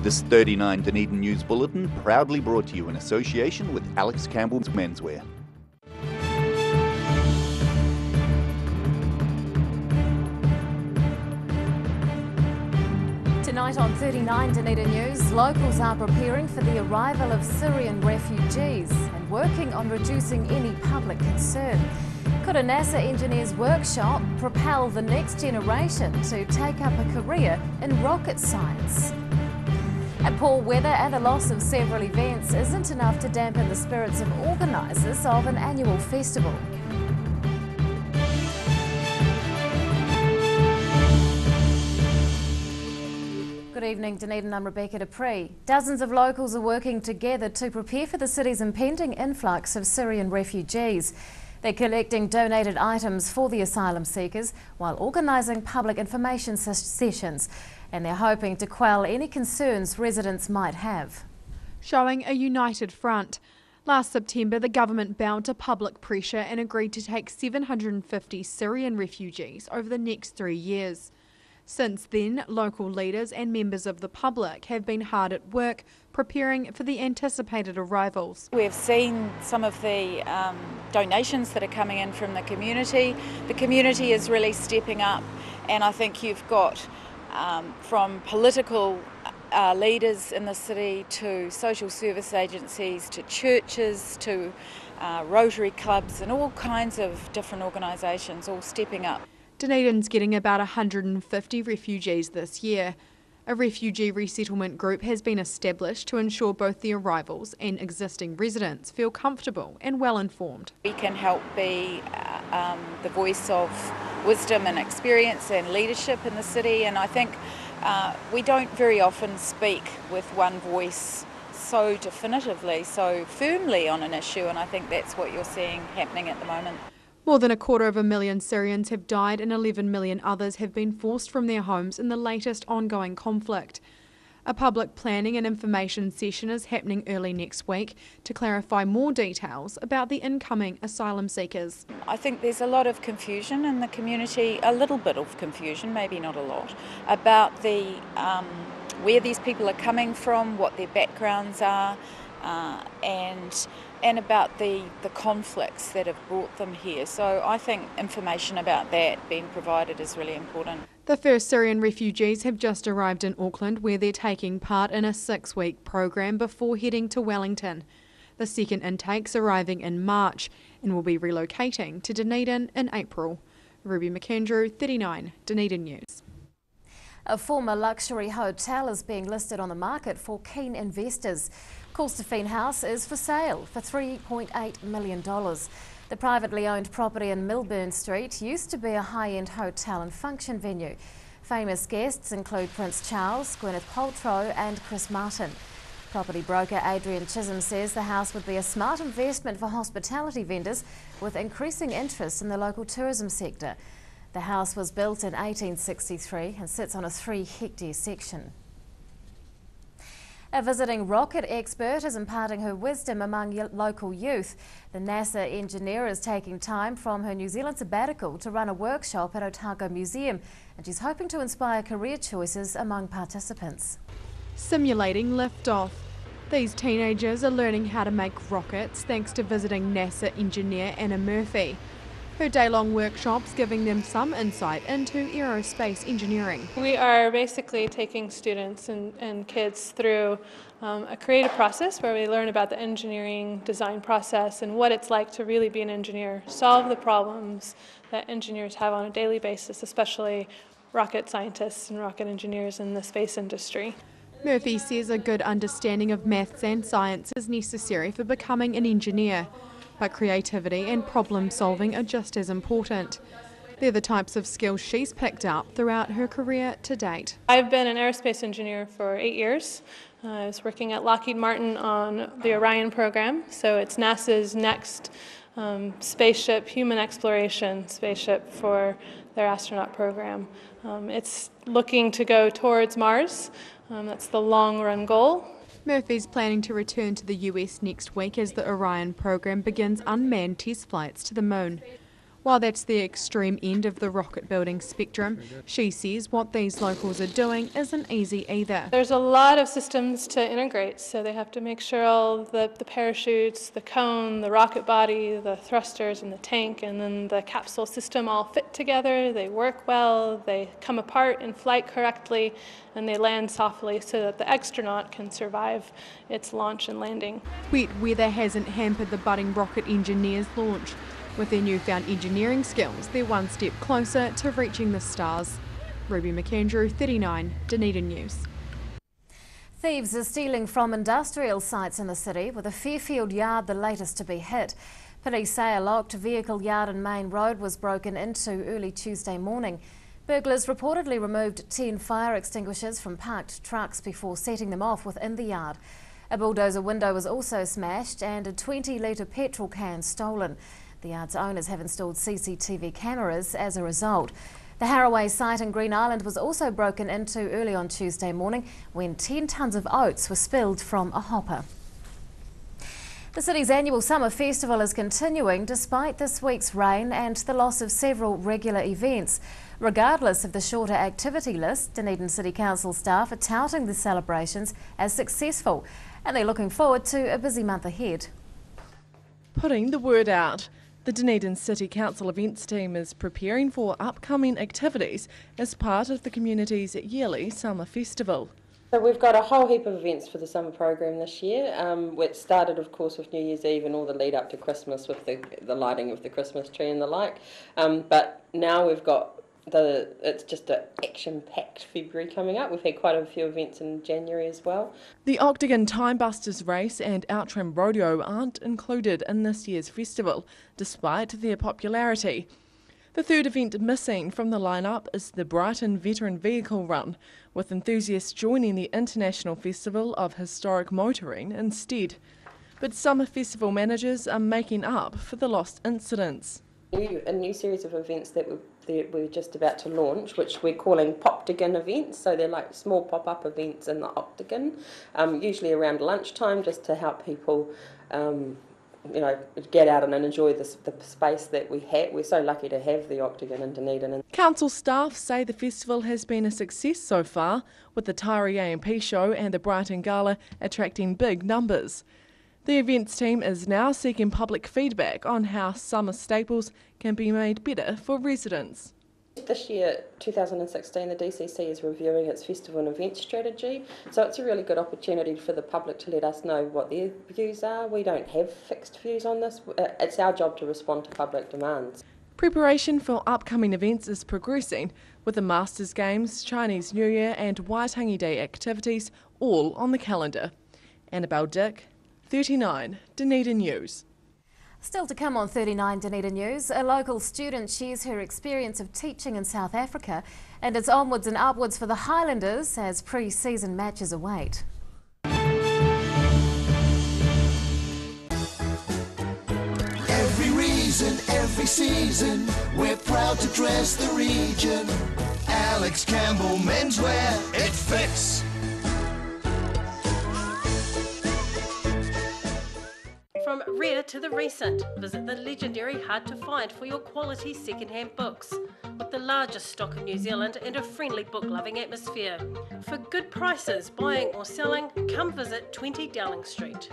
This 39 Dunedin News Bulletin proudly brought to you in association with Alex Campbell's Menswear. Tonight on 39 Dunedin News, locals are preparing for the arrival of Syrian refugees and working on reducing any public concern. Could a NASA engineer's workshop propel the next generation to take up a career in rocket science? And poor weather and the loss of several events isn't enough to dampen the spirits of organisers of an annual festival. Good evening, Dunedin. I'm Rebecca Dupree. Dozens of locals are working together to prepare for the city's impending influx of Syrian refugees. They're collecting donated items for the asylum seekers while organising public information sessions, and they're hoping to quell any concerns residents might have. Showing a united front. Last September, the government bowed to public pressure and agreed to take 750 Syrian refugees over the next 3 years. Since then, local leaders and members of the public have been hard at work preparing for the anticipated arrivals. We've seen some of the donations that are coming in from the community. The community is really stepping up, and I think you've got from political leaders in the city to social service agencies to churches to Rotary clubs and all kinds of different organisations all stepping up. Dunedin's getting about 150 refugees this year. A refugee resettlement group has been established to ensure both the arrivals and existing residents feel comfortable and well informed. We can help be the voice of wisdom and experience and leadership in the city, and I think we don't very often speak with one voice so definitively, so firmly on an issue, and I think that's what you're seeing happening at the moment. More than 250,000 Syrians have died and 11 million others have been forced from their homes in the latest ongoing conflict. A public planning and information session is happening early next week to clarify more details about the incoming asylum seekers. I think there's a lot of confusion in the community, a little bit of confusion, maybe not a lot, about the where these people are coming from, what their backgrounds are, and about the conflicts that have brought them here. So I think information about that being provided is really important. The first Syrian refugees have just arrived in Auckland, where they're taking part in a 6-week program before heading to Wellington. The second intake's arriving in March and will be relocating to Dunedin in April. Ruby McAndrew, 39 Dunedin News. A former luxury hotel is being listed on the market for keen investors. Corstorphine House is for sale for $3.8 million. The privately owned property in Milburn Street used to be a high-end hotel and function venue. Famous guests include Prince Charles, Gwyneth Paltrow and Chris Martin. Property broker Adrian Chisholm says the house would be a smart investment for hospitality vendors with increasing interest in the local tourism sector. The house was built in 1863 and sits on a 3-hectare section. A visiting rocket expert is imparting her wisdom among local youth. The NASA engineer is taking time from her New Zealand sabbatical to run a workshop at Otago Museum, and she's hoping to inspire career choices among participants. Simulating liftoff. These teenagers are learning how to make rockets thanks to visiting NASA engineer Anna Murphy. Her day-long workshops giving them some insight into aerospace engineering. We are basically taking students and kids through a creative process where we learn about the engineering design process and what it's like to really be an engineer, solve the problems that engineers have on a daily basis, especially rocket scientists and rocket engineers in the space industry. Murphy says a good understanding of maths and science is necessary for becoming an engineer. But creativity and problem solving are just as important. They're the types of skills she's picked up throughout her career to date. I've been an aerospace engineer for 8 years. I was working at Lockheed Martin on the Orion program, so it's NASA's next spaceship, human exploration spaceship for their astronaut program. It's looking to go towards Mars. That's the long-run goal. Murphy's planning to return to the US next week as the Orion program begins unmanned test flights to the moon. While that's the extreme end of the rocket building spectrum, she says what these locals are doing isn't easy either. There's a lot of systems to integrate, so they have to make sure all the parachutes, the cone, the rocket body, the thrusters and the tank, and then the capsule system all fit together, they work well, they come apart in flight correctly, and they land softly so that the astronaut can survive its launch and landing. Wet weather hasn't hampered the budding rocket engineers' launch. With their newfound engineering skills, they're one step closer to reaching the stars. Ruby McAndrew, 39, Dunedin News. Thieves are stealing from industrial sites in the city, with a Fairfield yard the latest to be hit. Police say a locked vehicle yard in Main Road was broken into early Tuesday morning. Burglars reportedly removed 10 fire extinguishers from parked trucks before setting them off within the yard. A bulldozer window was also smashed and a 20-litre petrol can stolen. The yard's owners have installed CCTV cameras as a result. The Haraway site in Green Island was also broken into early on Tuesday morning when 10 tonnes of oats were spilled from a hopper. The city's annual summer festival is continuing despite this week's rain and the loss of several regular events. Regardless of the shorter activity list, Dunedin City Council staff are touting the celebrations as successful, and they're looking forward to a busy month ahead. Putting the word out. The Dunedin City Council events team is preparing for upcoming activities as part of the community's yearly summer festival. So we've got a whole heap of events for the summer program this year. It started, of course, with New Year's Eve and all the lead up to Christmas with the lighting of the Christmas tree and the like. But now we've got it's just an action-packed February coming up. We've had quite a few events in January as well. The Octagon Time Busters race and Outram Rodeo aren't included in this year's festival, despite their popularity. The third event missing from the lineup is the Brighton Veteran Vehicle Run, with enthusiasts joining the International Festival of Historic Motoring instead. But summer festival managers are making up for the lost incidents. A new series of events that we're just about to launch, which we're calling Poptagon events. So they're like small pop-up events in the Octagon, usually around lunchtime, just to help people get out and enjoy the space that we have. We're so lucky to have the Octagon in Dunedin. Council staff say the festival has been a success so far, with the Tari A&P show and the Brighton Gala attracting big numbers. The events team is now seeking public feedback on how summer staples can be made better for residents. This year, 2016, the DCC is reviewing its festival and event strategy, so it's a really good opportunity for the public to let us know what their views are. We don't have fixed views on this. It's our job to respond to public demands. Preparation for upcoming events is progressing, with the Masters Games, Chinese New Year and Waitangi Day activities all on the calendar. Annabelle Dick, 39, Dunedin News. Still to come on 39 Dunedin News, a local student shares her experience of teaching in South Africa, and it's onwards and upwards for the Highlanders as pre-season matches await. Every reason, every season, we're proud to dress the region. Alex Campbell menswear, it fits. From rare to the recent, visit the legendary Hard to Find for your quality second-hand books, with the largest stock in New Zealand and a friendly book-loving atmosphere. For good prices, buying or selling, come visit 20 Dowling Street.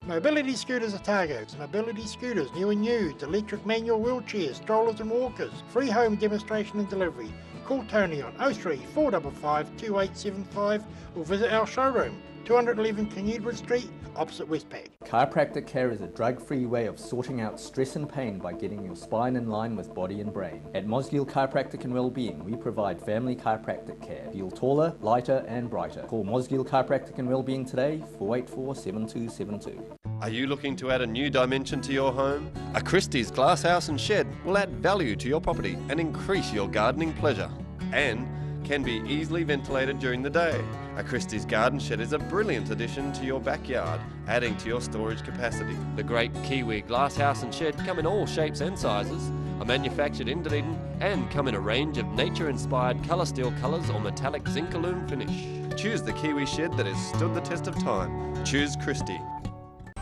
Mobility scooters Otago. Mobility scooters, new and used, electric manual wheelchairs, strollers and walkers. Free home demonstration and delivery. Call Tony on 03 455 2875 or visit our showroom, 211 Canudwood Street, opposite Westpac. Chiropractic care is a drug-free way of sorting out stress and pain by getting your spine in line with body and brain. At Mosgiel Chiropractic and Wellbeing, we provide family chiropractic care. Feel taller, lighter and brighter. Call Mosgiel Chiropractic and Wellbeing today, 484 7272. Are you looking to add a new dimension to your home? A Christie's glasshouse and shed will add value to your property and increase your gardening pleasure, and can be easily ventilated during the day. A Christie's garden shed is a brilliant addition to your backyard, adding to your storage capacity. The great Kiwi glasshouse and shed come in all shapes and sizes, are manufactured in Dunedin and come in a range of nature-inspired colour steel colours or metallic zinc aluminum finish. Choose the Kiwi shed that has stood the test of time. Choose Christie.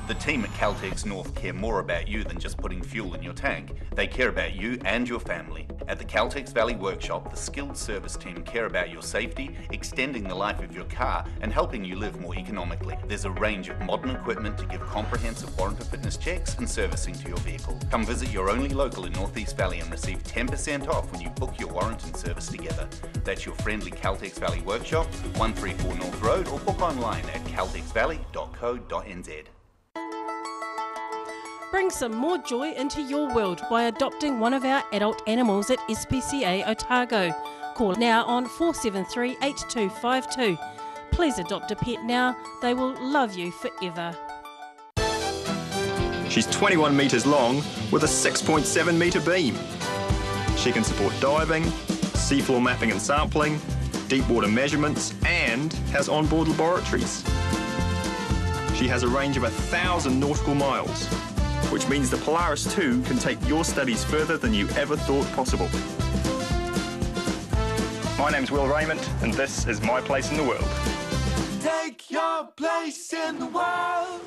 The team at Caltex North care more about you than just putting fuel in your tank. They care about you and your family. At the Caltex Valley Workshop, the skilled service team care about your safety, extending the life of your car and helping you live more economically. There's a range of modern equipment to give comprehensive warranty fitness checks and servicing to your vehicle. Come visit your only local in North East Valley and receive 10% off when you book your warrant and service together. That's your friendly Caltex Valley Workshop, 134 North Road, or book online at caltexvalley.co.nz. Bring some more joy into your world by adopting one of our adult animals at SPCA Otago. Call now on 473 8252. Please adopt a pet now, they will love you forever. She's 21 metres long with a 6.7 metre beam. She can support diving, seafloor mapping and sampling, deep water measurements, and has onboard laboratories. She has a range of 1,000 nautical miles, which means the Polaris 2 can take your studies further than you ever thought possible. My name's Will Raymond, and this is My Place in the World. Take your place in the world.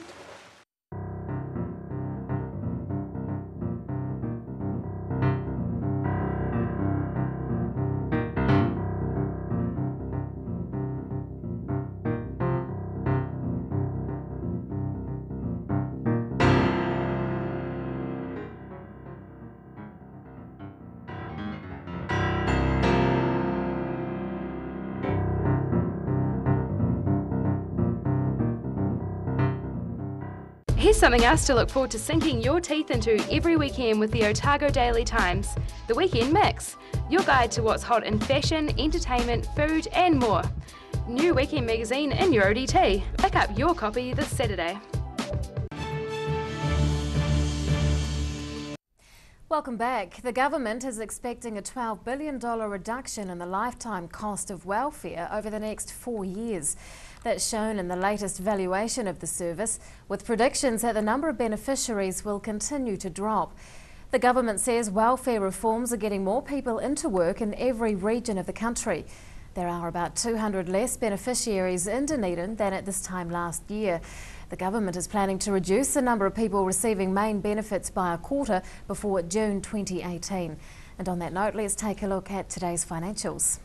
Here's something else to look forward to sinking your teeth into every weekend with the Otago Daily Times, the Weekend Mix, your guide to what's hot in fashion, entertainment, food and more. New weekend magazine in your ODT. Pick up your copy this Saturday. Welcome back. The government is expecting a $12 billion reduction in the lifetime cost of welfare over the next 4 years. That's shown in the latest valuation of the service, with predictions that the number of beneficiaries will continue to drop. The government says welfare reforms are getting more people into work in every region of the country. There are about 200 less beneficiaries in Dunedin than at this time last year. The government is planning to reduce the number of people receiving main benefits by a quarter before June 2018. And on that note, let's take a look at today's financials.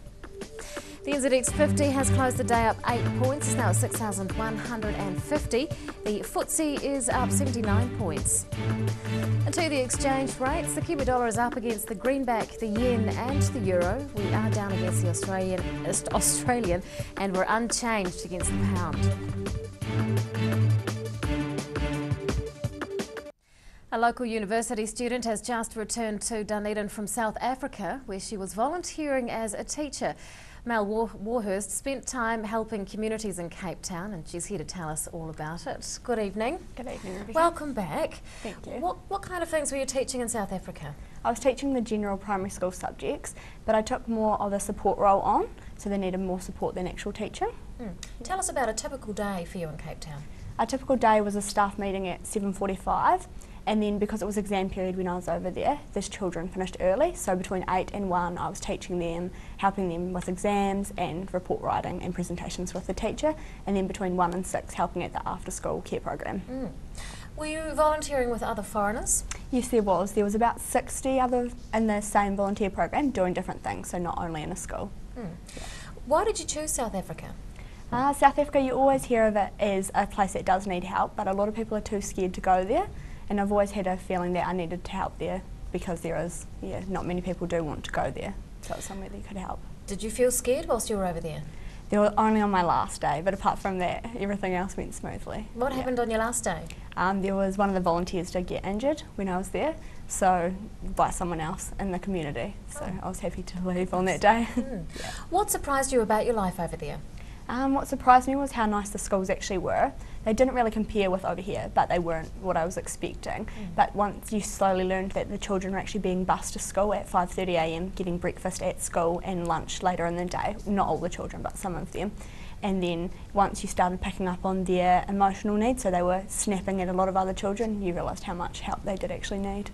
The NZX 50 has closed the day up 8 points. It's now at 6,150. The FTSE is up 79 points. And to the exchange rates, the Kiwi dollar is up against the greenback, the yen and the euro. We are down against the Australian and we're unchanged against the pound. A local university student has just returned to Dunedin from South Africa, where she was volunteering as a teacher. Mel Warhurst spent time helping communities in Cape Town, and she's here to tell us all about it. Good evening. Good evening, Rebecca. Welcome back. Thank you. What kind of things were you teaching in South Africa? I was teaching the general primary school subjects, but I took more of a support role on, so they needed more support than actual teaching. Tell us about a typical day for you in Cape Town. A typical day was a staff meeting at 7:45. And then because it was exam period when I was over there, these children finished early, so between 8 and 1 I was teaching them, helping them with exams and report writing and presentations with the teacher, and then between 1 and 6 helping at the after school care program. Were you volunteering with other foreigners? Yes, there was. There was about 60 other in the same volunteer program doing different things, so not only in a school. Why did you choose South Africa? South Africa, you always hear of it as a place that does need help, but a lot of people are too scared to go there. And I've always had a feeling that I needed to help there because there is, not many people do want to go there. So it's somewhere that could help. Did you feel scared whilst you were over there? They were only on my last day, but apart from that, everything else went smoothly. What happened on your last day? There was one of the volunteers did get injured when I was there, so by someone else in the community. So I was happy to leave on that day. What surprised you about your life over there? What surprised me was how nice the schools actually were. They didn't really compare with over here, but they weren't what I was expecting. But once you slowly learned that the children were actually being bused to school at 5:30 a.m, getting breakfast at school and lunch later in the day, not all the children, but some of them. And then once you started picking up on their emotional needs, so they were snapping at a lot of other children, you realised how much help they did actually need.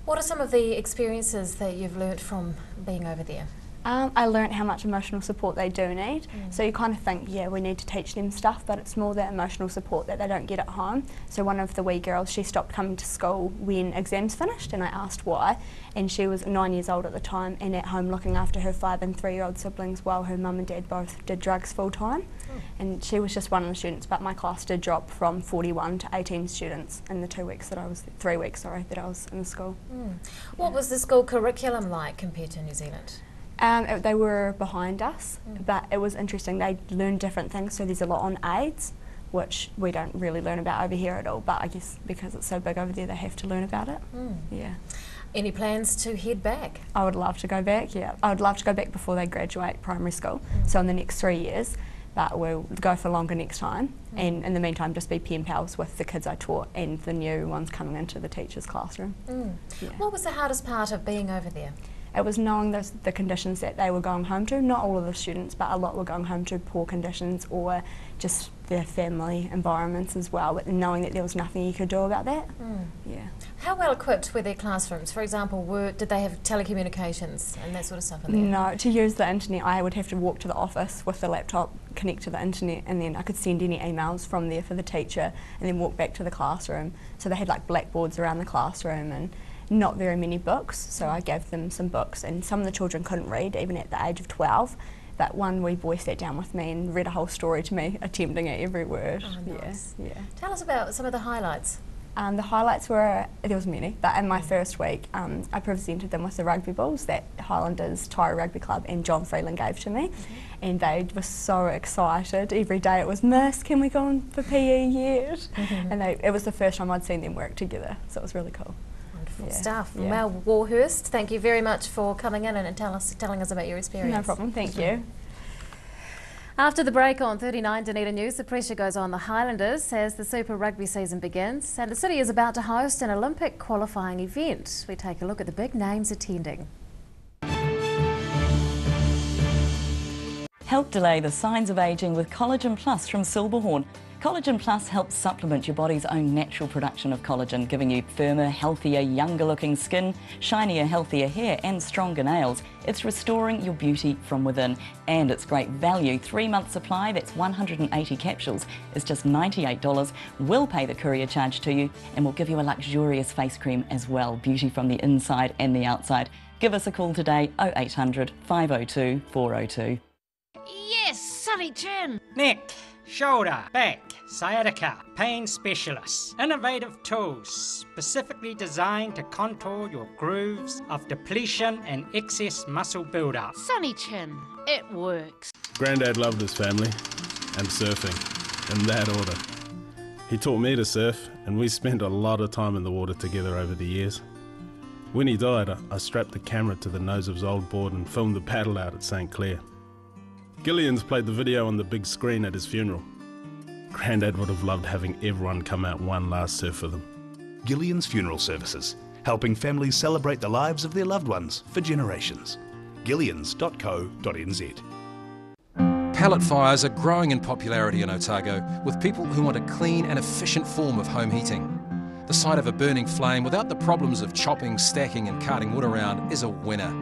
What are some of the experiences that you've learnt from being over there? I learnt how much emotional support they do need. So you kind of think, yeah, we need to teach them stuff, but it's more that emotional support that they don't get at home. So one of the wee girls, she stopped coming to school when exams finished, and I asked why. And she was 9 years old at the time and at home looking after her 5 and 3-year-old siblings while her mum and dad both did drugs full time. And she was just one of the students, but my class did drop from 41 to 18 students in the 2 weeks that I was, 3 weeks, sorry, that I was in the school. What was the school curriculum like compared to New Zealand? They were behind us, but it was interesting. They learned different things, so there's a lot on AIDS, which we don't really learn about over here at all, but I guess because it's so big over there, they have to learn about it. Yeah. Any plans to head back? I would love to go back, yeah. I would love to go back before they graduate primary school, so in the next 3 years, but we'll go for longer next time, and in the meantime just be pen pals with the kids I taught and the new ones coming into the teacher's classroom. Yeah. What was the hardest part of being over there? It was knowing the conditions that they were going home to. Not all of the students, but a lot were going home to poor conditions or just their family environments as well, but knowing that there was nothing you could do about that. Yeah. How well equipped were their classrooms? For example, did they have telecommunications and that sort of stuff in there? No, to use the internet I would have to walk to the office with the laptop, connect to the internet, and then I could send any emails from there for the teacher and then walk back to the classroom. So they had like blackboards around the classroom and not very many books, so I gave them some books, and some of the children couldn't read even at the age of 12, but one wee boy sat down with me and read a whole story to me, attempting at every word. Nice. Yeah. Tell us about some of the highlights. The highlights were, there was many, but in my first week I presented them with the rugby balls that Highlanders Tyre Rugby Club and John Freeland gave to me, and they were so excited. Every day it was, "Miss, can we go on for PE yet?" And it was the first time I'd seen them work together, so it was really cool. Stuff. Mel Warhurst, thank you very much for coming in and telling us about your experience. No problem, thank you. After the break on 39 Dunedin News, the pressure goes on the Highlanders as the Super Rugby season begins, and the city is about to host an Olympic qualifying event. We take a look at the big names attending. Help delay the signs of ageing with Collagen Plus from Silberhorn. Collagen Plus helps supplement your body's own natural production of collagen, giving you firmer, healthier, younger looking skin, shinier, healthier hair and stronger nails. It's restoring your beauty from within, and it's great value. 3-month supply, that's 180 capsules, is just $98. We'll pay the courier charge to you, and we'll give you a luxurious face cream as well, beauty from the inside and the outside. Give us a call today, 0800 502 402. Yes, sunny chin. Neck, shoulder, back, sciatica, pain specialists. Innovative tools specifically designed to contour your grooves of depletion and excess muscle buildup. Sunny chin, it works. Granddad loved his family and surfing, in that order. He taught me to surf, and we spent a lot of time in the water together over the years. When he died, I strapped the camera to the nose of his old board and filmed the paddle out at St. Clair. Gillian's played the video on the big screen at his funeral. Grandad would have loved having everyone come out one last surf with him. Gillian's Funeral Services, helping families celebrate the lives of their loved ones for generations. Gillians.co.nz. Pellet fires are growing in popularity in Otago, with people who want a clean and efficient form of home heating. The sight of a burning flame without the problems of chopping, stacking and carting wood around is a winner.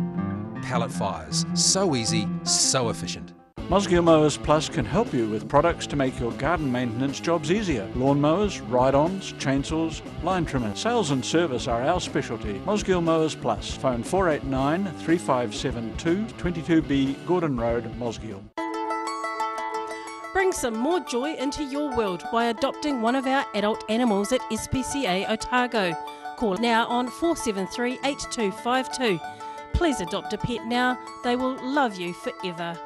Pellet fires, so easy, so efficient. Mosgiel Mowers Plus can help you with products to make your garden maintenance jobs easier. Lawn mowers, ride-ons, chainsaws, line trimmers. Sales and service are our specialty. Mosgiel Mowers Plus. Phone 489 3572 22B Gordon Road, Mosgiel. Bring some more joy into your world by adopting one of our adult animals at SPCA Otago. Call now on 473 8252. Please adopt a pet now. They will love you forever.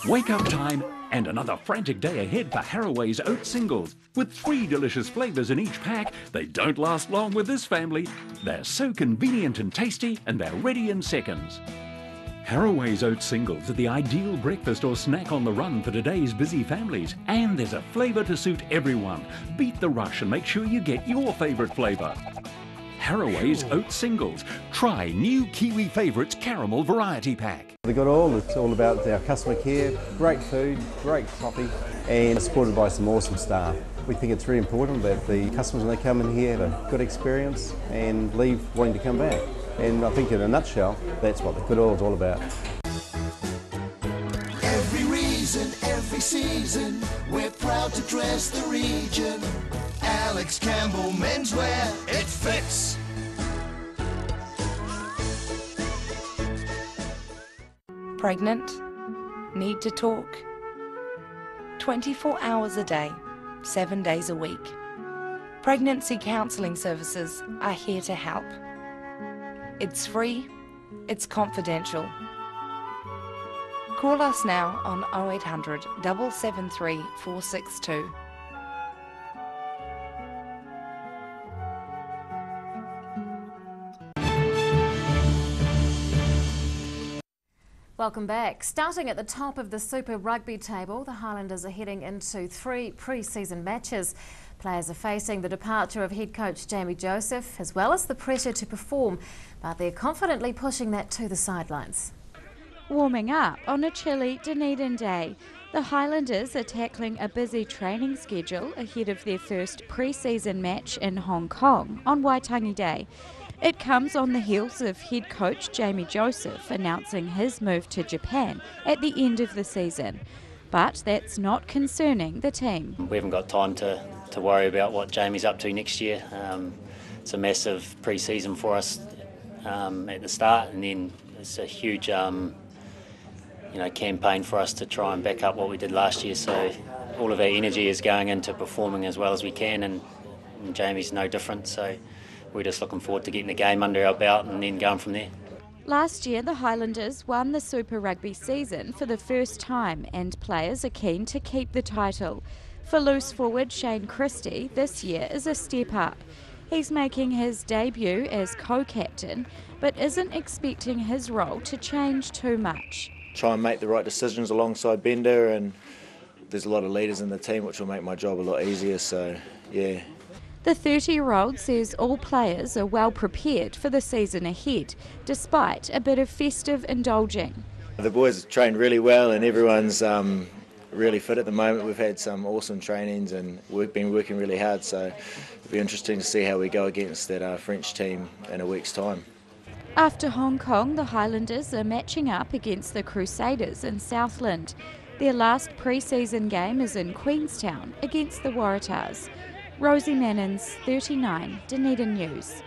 Wake up time and another frantic day ahead for Haraway's Oat Singles. With 3 delicious flavours in each pack, they don't last long with this family. They're so convenient and tasty, and they're ready in seconds. Haraway's Oat Singles are the ideal breakfast or snack on the run for today's busy families. And there's a flavour to suit everyone. Beat the rush and make sure you get your favourite flavour. Haraway's Oat Singles. Try new Kiwi Favourites Caramel Variety Pack. The Good All, it's all about our customer care, great food, great coffee, and supported by some awesome staff. We think it's really important that the customers, when they come in here, have a good experience and leave wanting to come back. And I think in a nutshell, that's what the Good All is all about. Every reason, every season, we're proud to dress the region. Alex Campbell Menswear, it fits. Pregnant? Need to talk? 24 hours a day, 7 days a week. Pregnancy counselling services are here to help. It's free, it's confidential. Call us now on 0800 773 462. Welcome back. Starting at the top of the Super Rugby table, the Highlanders are heading into 3 pre-season matches. Players are facing the departure of head coach Jamie Joseph, as well as the pressure to perform, but they're confidently pushing that to the sidelines. Warming up on a chilly Dunedin day, the Highlanders are tackling a busy training schedule ahead of their first pre-season match in Hong Kong on Waitangi Day. It comes on the heels of head coach Jamie Joseph announcing his move to Japan at the end of the season. But that's not concerning the team. We haven't got time to worry about what Jamie's up to next year. It's a massive pre-season for us at the start, and then it's a huge campaign for us to try and back up what we did last year. So all of our energy is going into performing as well as we can, and Jamie's no different. So we're just looking forward to getting the game under our belt and then going from there. Last year, the Highlanders won the Super Rugby season for the first time, and players are keen to keep the title. For loose forward Shane Christie, this year is a step up. He's making his debut as co-captain, but isn't expecting his role to change too much. Try and make the right decisions alongside Bender, and there's a lot of leaders in the team which will make my job a lot easier, so yeah. The 30-year-old says all players are well prepared for the season ahead, despite a bit of festive indulging. The boys trained really well and everyone's really fit at the moment. We've had some awesome trainings and we've been working really hard, so it'll be interesting to see how we go against that French team in a week's time. After Hong Kong, the Highlanders are matching up against the Crusaders in Southland. Their last pre-season game is in Queenstown against the Waratahs. Rosie Mannins, 39, Dunedin News.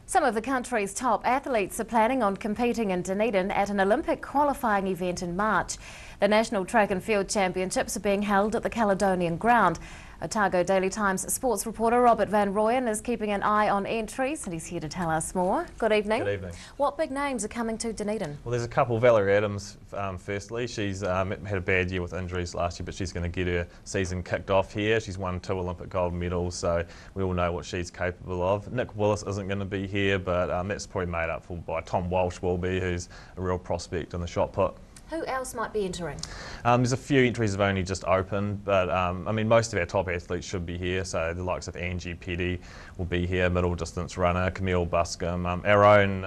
Some of the country's top athletes are planning on competing in Dunedin at an Olympic qualifying event in March. The National Track and Field Championships are being held at the Caledonian Ground. Otago Daily Times sports reporter Robert Van Rooyen is keeping an eye on entries and he's here to tell us more. Good evening. Good evening. What big names are coming to Dunedin? Well, there's a couple. Valerie Adams, firstly. She's had a bad year with injuries last year, but she's going to get her season kicked off here. She's won 2 Olympic gold medals, so we all know what she's capable of. Nick Willis isn't going to be here, but that's probably made up for by Tom Walsh will be, who's a real prospect in the shot put. Who else might be entering? There's a few entries have only just opened, but I mean most of our top athletes should be here. So the likes of Angie Petty will be here, middle distance runner, Camille Buscombe, our own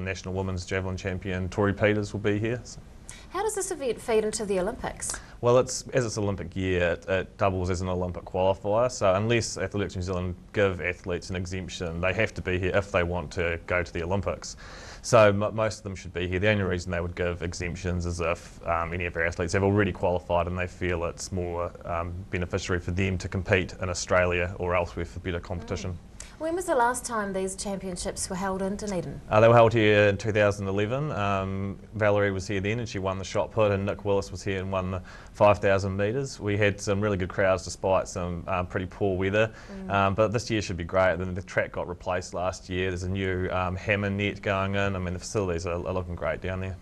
national women's javelin champion Tori Peters will be here. So. How does this event feed into the Olympics? Well, as it's Olympic year, it doubles as an Olympic qualifier. So unless Athletics New Zealand give athletes an exemption, they have to be here if they want to go to the Olympics. So most of them should be here. The only reason they would give exemptions is if any of our athletes have already qualified and they feel it's more beneficiary for them to compete in Australia or elsewhere for better competition. When was the last time these championships were held in Dunedin? They were held here in 2011. Valerie was here then and she won the shot put, and Nick Willis was here and won the 5,000 metres. We had some really good crowds despite some pretty poor weather, but this year should be great. The track got replaced last year. There's a new hammer net going in. I mean, the facilities are looking great down there.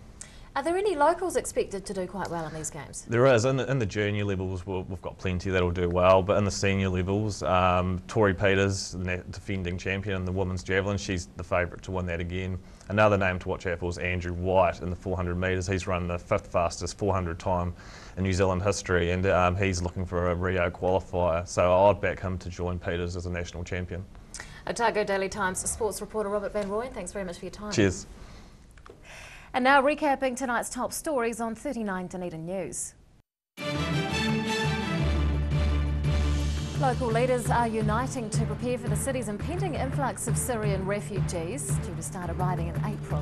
Are there any locals expected to do quite well in these games? There is. In the junior levels, we've got plenty that'll do well, but in the senior levels, Tori Peters, the defending champion in the women's javelin, she's the favourite to win that again. Another name to watch out for is Andrew White in the 400 metres. He's run the 5th fastest 400 time in New Zealand history, and he's looking for a Rio qualifier, so I'd back him to join Peters as a national champion. Otago Daily Times sports reporter Robert Van Rooyen, thanks very much for your time. Cheers. And now recapping tonight's top stories on 39 Dunedin News. Local leaders are uniting to prepare for the city's impending influx of Syrian refugees, due to start arriving in April.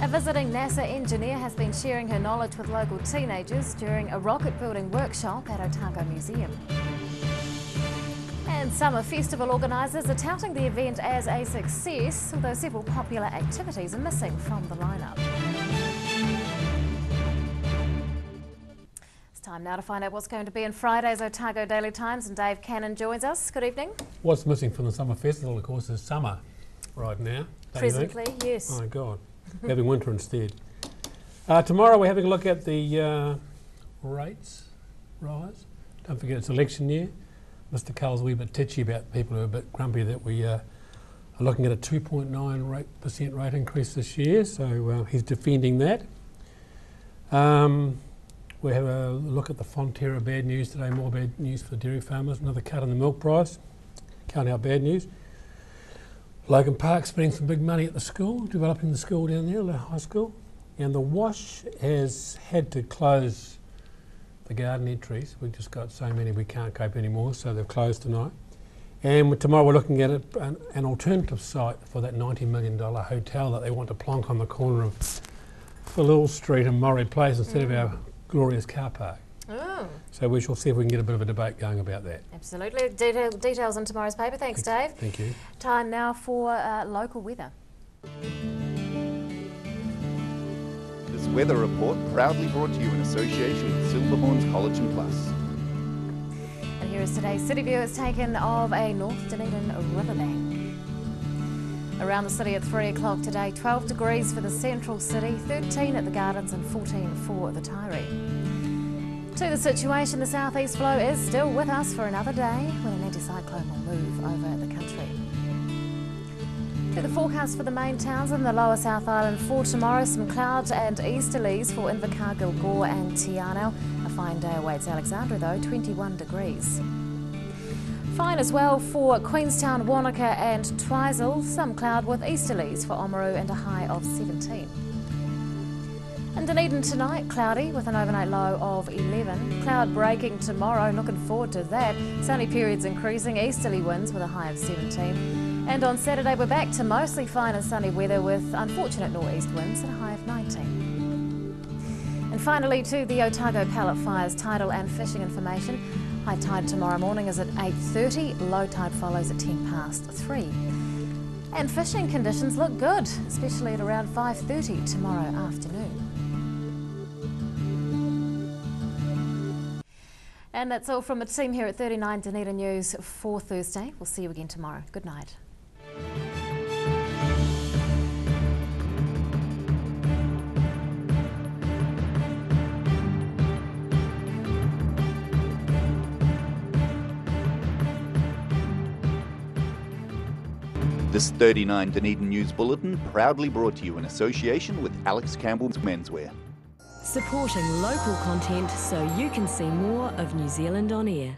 A visiting NASA engineer has been sharing her knowledge with local teenagers during a rocket building workshop at Otago Museum. And summer festival organisers are touting the event as a success, although several popular activities are missing from the lineup. It's time now to find out what's going to be in Friday's Otago Daily Times, and Dave Cannon joins us. Good evening. What's missing from the summer festival, of course, is summer right now. Presently, yes. Oh, God. We're having winter instead. Tomorrow we're having a look at the rates rise. Don't forget it's election year. Mr. Cull's a wee bit titchy about people who are a bit grumpy that we are looking at a 2.9% rate increase this year, so he's defending that. We have a look at the Fonterra bad news today, more bad news for the dairy farmers, another cut in the milk price, counting out bad news. Logan Park spending some big money at the school, developing the school down there, the high school. And the Wash has had to close the garden entries. We've just got so many we can't cope anymore, so they've closed tonight. And tomorrow we're looking at an alternative site for that $90 million hotel that they want to plonk on the corner of Philil Street and Murray Place instead of our glorious car park. Oh. So we shall see if we can get a bit of a debate going about that. Absolutely. Details in tomorrow's paper. Thanks, Dave. Thank you. Time now for local weather. This weather report proudly brought to you in association with Silverhorns Collagen Plus. And here is today's city view. It's taken of a North Dunedin riverbank. Around the city at 3 o'clock today, 12 degrees for the central city, 13 at the Gardens and 14 for the Taieri. To the situation, the southeast flow is still with us for another day when an anticyclone will move over the country. To the forecast for the main towns in the lower South Island for tomorrow, some clouds and easterlies for Invercar, Gilgore and Tiano. A fine day awaits Alexandra though, 21 degrees. Fine as well for Queenstown, Wanaka and Twizel. Some cloud with easterlies for Oamaru and a high of 17. In Dunedin tonight, cloudy with an overnight low of 11. Cloud breaking tomorrow, looking forward to that. Sunny periods increasing, easterly winds with a high of 17. And on Saturday we're back to mostly fine and sunny weather with unfortunate northeast winds at a high of 19. And finally to the Otago pallet fires, tidal and fishing information. High tide tomorrow morning is at 8:30, low tide follows at 3:10. And fishing conditions look good, especially at around 5:30 tomorrow afternoon. And that's all from the team here at 39 Dunedin News for Thursday. We'll see you again tomorrow. Good night. This 39 Dunedin News Bulletin proudly brought to you in association with Alex Campbell's Menswear. Supporting local content so you can see more of New Zealand on air.